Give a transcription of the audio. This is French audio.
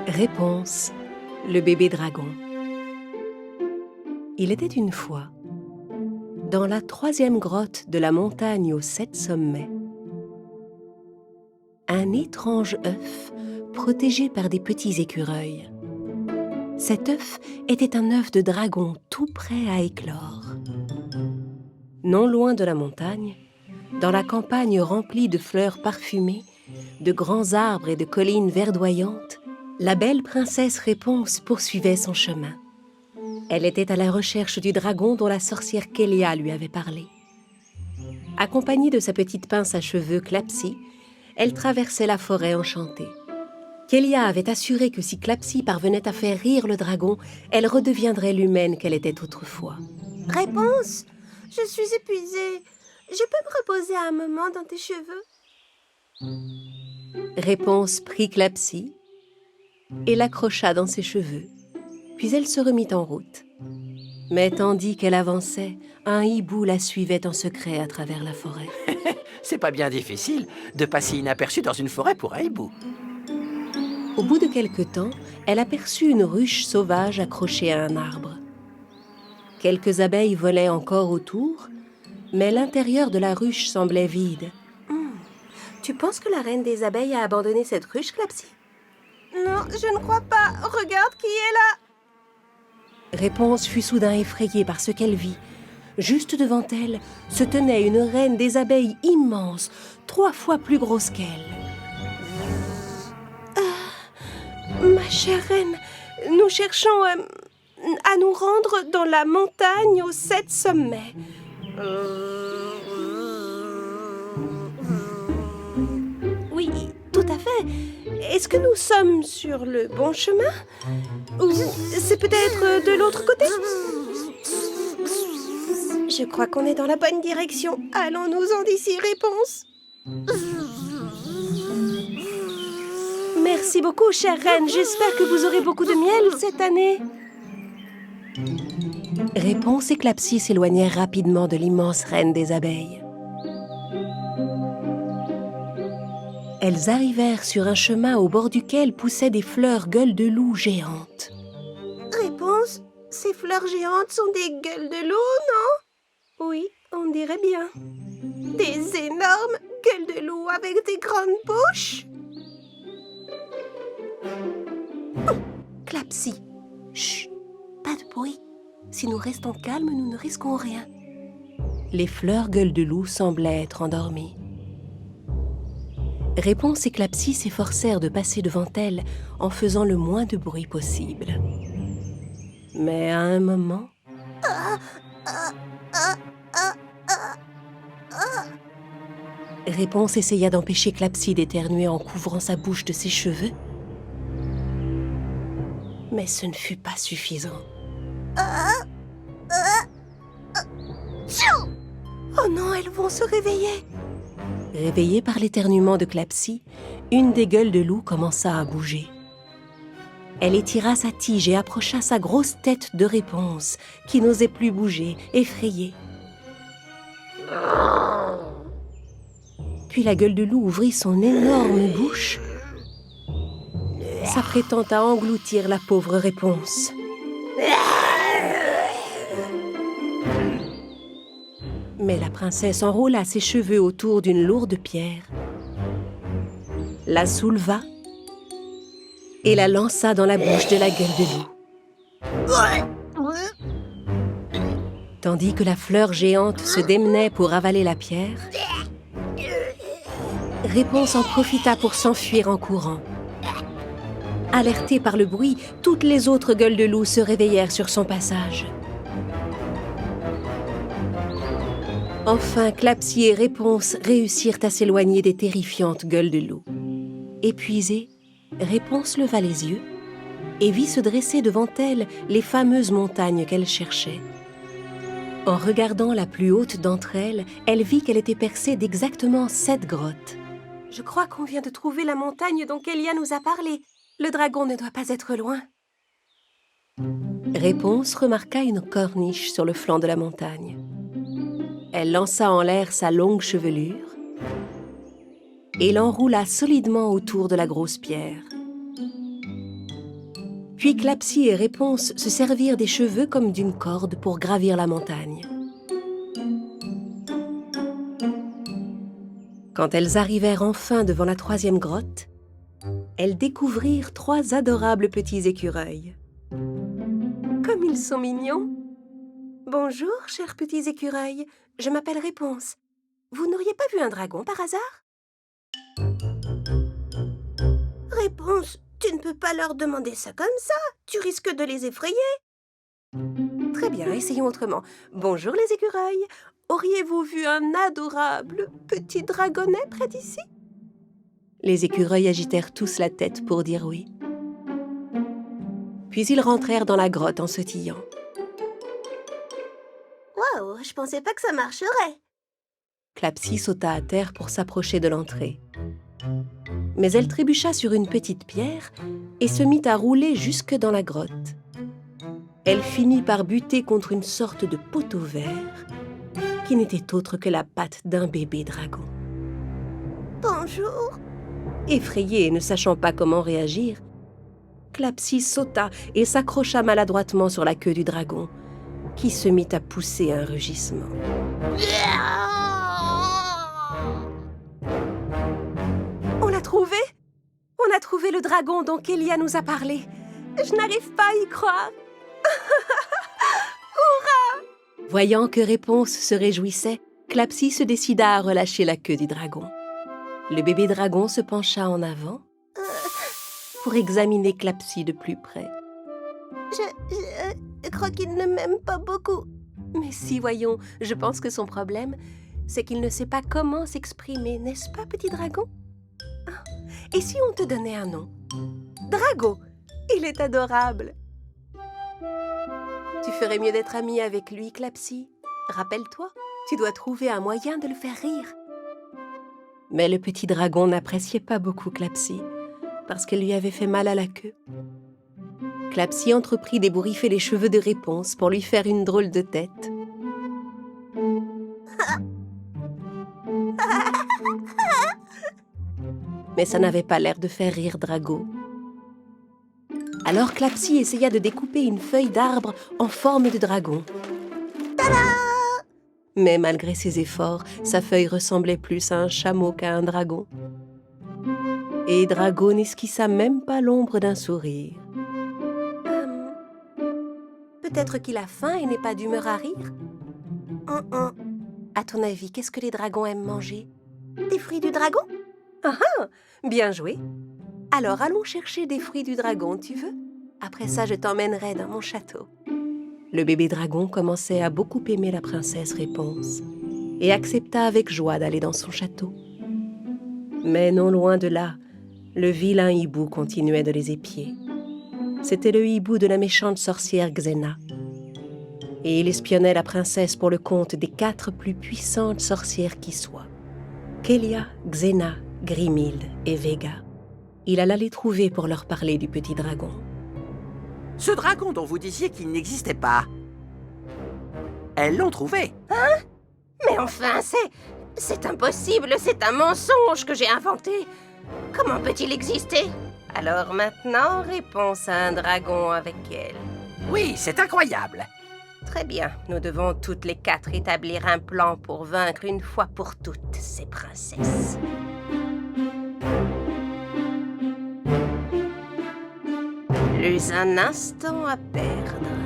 Réponse, le bébé dragon. Il était une fois, dans la 3e grotte de la montagne aux 7 sommets, un étrange œuf protégé par des petits écureuils. Cet œuf était un œuf de dragon tout prêt à éclore. Non loin de la montagne, dans la campagne remplie de fleurs parfumées, de grands arbres et de collines verdoyantes, la belle princesse Réponse poursuivait son chemin. Elle était à la recherche du dragon dont la sorcière Kélia lui avait parlé. Accompagnée de sa petite pince à cheveux Clapsy, elle traversait la forêt enchantée. Kélia avait assuré que si Clapsy parvenait à faire rire le dragon, elle redeviendrait l'humaine qu'elle était autrefois. Réponse, je suis épuisée. Je peux me reposer un moment dans tes cheveux? Réponse prit Clapsy et l'accrocha dans ses cheveux. Puis elle se remit en route. Mais tandis qu'elle avançait, un hibou la suivait en secret à travers la forêt. C'est pas bien difficile de passer inaperçu dans une forêt pour un hibou. Au bout de quelque temps, elle aperçut une ruche sauvage accrochée à un arbre. Quelques abeilles volaient encore autour, mais l'intérieur de la ruche semblait vide. Tu penses que la reine des abeilles a abandonné cette ruche, Clapsy? Non, je ne crois pas. Regarde qui est là. Réponse fut soudain effrayée par ce qu'elle vit. Juste devant elle se tenait une reine des abeilles immense, 3 fois plus grosse qu'elle. Ma chère reine, nous cherchons à nous rendre dans la montagne aux 7 sommets. Oui, tout à fait. Est-ce que nous sommes sur le bon chemin? Ou c'est peut-être de l'autre côté? Je crois qu'on est dans la bonne direction. Allons-nous-en d'ici, Réponse. Merci beaucoup, chère reine. J'espère que vous aurez beaucoup de miel cette année. Réponse et Clapsy s'éloignèrent rapidement de l'immense reine des abeilles. Elles arrivèrent sur un chemin au bord duquel poussaient des fleurs gueules de loup géantes. Réponse, ces fleurs géantes sont des gueules de loup, non? Oui, on dirait bien. Des énormes gueules de loup avec des grandes bouches. Clapsy, chut, pas de bruit. Si nous restons calmes, nous ne risquons rien. Les fleurs gueules de loup semblaient être endormies. Réponse et Clapsy s'efforcèrent de passer devant elle en faisant le moins de bruit possible. Mais à un moment... Réponse essaya d'empêcher Clapsy d'éternuer en couvrant sa bouche de ses cheveux. Mais ce ne fut pas suffisant. Oh non, elles vont se réveiller. Réveillée par l'éternuement de Clapsy, une des gueules de loup commença à bouger. Elle étira sa tige et approcha sa grosse tête de Réponse, qui n'osait plus bouger, effrayée. Puis la gueule de loup ouvrit son énorme bouche, s'apprêtant à engloutir la pauvre Réponse. Mais la princesse enroula ses cheveux autour d'une lourde pierre, la souleva et la lança dans la bouche de la gueule de loup. Tandis que la fleur géante se démenait pour avaler la pierre, Réponse en profita pour s'enfuir en courant. Alertées par le bruit, toutes les autres gueules de loup se réveillèrent sur son passage. Enfin, Clapsy et Réponse réussirent à s'éloigner des terrifiantes gueules de loup. Épuisée, Réponse leva les yeux et vit se dresser devant elle les fameuses montagnes qu'elle cherchait. En regardant la plus haute d'entre elles, elle vit qu'elle était percée d'exactement 7 grottes. Je crois qu'on vient de trouver la montagne dont Kélia nous a parlé. Le dragon ne doit pas être loin. Réponse remarqua une corniche sur le flanc de la montagne. Elle lança en l'air sa longue chevelure et l'enroula solidement autour de la grosse pierre. Puis Clapsy et Réponse se servirent des cheveux comme d'une corde pour gravir la montagne. Quand elles arrivèrent enfin devant la 3e grotte, elles découvrirent 3 adorables petits écureuils. Comme ils sont mignons! Bonjour, chers petits écureuils, je m'appelle Réponse. Vous n'auriez pas vu un dragon par hasard? Réponse, tu ne peux pas leur demander ça comme ça. Tu risques de les effrayer. Très bien, essayons autrement. Bonjour les écureuils, auriez-vous vu un adorable petit dragonnet près d'ici? Les écureuils agitèrent tous la tête pour dire oui. Puis ils rentrèrent dans la grotte en sautillant. Waouh, je pensais pas que ça marcherait. Clapsy sauta à terre pour s'approcher de l'entrée. Mais elle trébucha sur une petite pierre et se mit à rouler jusque dans la grotte. Elle finit par buter contre une sorte de poteau vert qui n'était autre que la patte d'un bébé dragon. Bonjour. Effrayée et ne sachant pas comment réagir, Clapsy sauta et s'accrocha maladroitement sur la queue du dragon, qui se mit à pousser un rugissement. On l'a trouvé! On a trouvé le dragon dont Kélia nous a parlé. Je n'arrive pas à y croire. Hurrah! Voyant que Réponse se réjouissait, Clapsy se décida à relâcher la queue du dragon. Le bébé dragon se pencha en avant pour examiner Clapsy de plus près. Je crois qu'il ne m'aime pas beaucoup. Mais si, voyons, je pense que son problème, c'est qu'il ne sait pas comment s'exprimer, n'est-ce pas, petit dragon? Ah, et si on te donnait un nom? Drago! Il est adorable! Tu ferais mieux d'être amie avec lui, Clapsy. Rappelle-toi, tu dois trouver un moyen de le faire rire. Mais le petit dragon n'appréciait pas beaucoup Clapsy, parce qu'elle lui avait fait mal à la queue. Clapsy entreprit d'ébouriffer les cheveux de Réponse pour lui faire une drôle de tête. Mais ça n'avait pas l'air de faire rire Drago. Alors Clapsy essaya de découper une feuille d'arbre en forme de dragon. Tada! Mais malgré ses efforts, sa feuille ressemblait plus à un chameau qu'à un dragon. Et Drago n'esquissa même pas l'ombre d'un sourire. Peut-être qu'il a faim et n'est pas d'humeur à rire. À ton avis, qu'est-ce que les dragons aiment manger? Des fruits du dragon? Ah ah, bien joué. Alors allons chercher des fruits du dragon, tu veux? Après ça, je t'emmènerai dans mon château. Le bébé dragon commençait à beaucoup aimer la princesse Réponse et accepta avec joie d'aller dans son château. Mais non loin de là, le vilain hibou continuait de les épier. C'était le hibou de la méchante sorcière Xena. Et il espionnait la princesse pour le compte des 4 plus puissantes sorcières qui soient. Kélia, Xena, Grimhilde et Vega. Il alla les trouver pour leur parler du petit dragon. Ce dragon dont vous disiez qu'il n'existait pas. Elles l'ont trouvé. Hein? Mais enfin, c'est impossible, c'est un mensonge que j'ai inventé. Comment peut-il exister? Alors maintenant, Réponse à un dragon avec elle. Oui, c'est incroyable. Très bien, nous devons toutes les 4 établir un plan pour vaincre une fois pour toutes ces princesses. Plus un instant à perdre.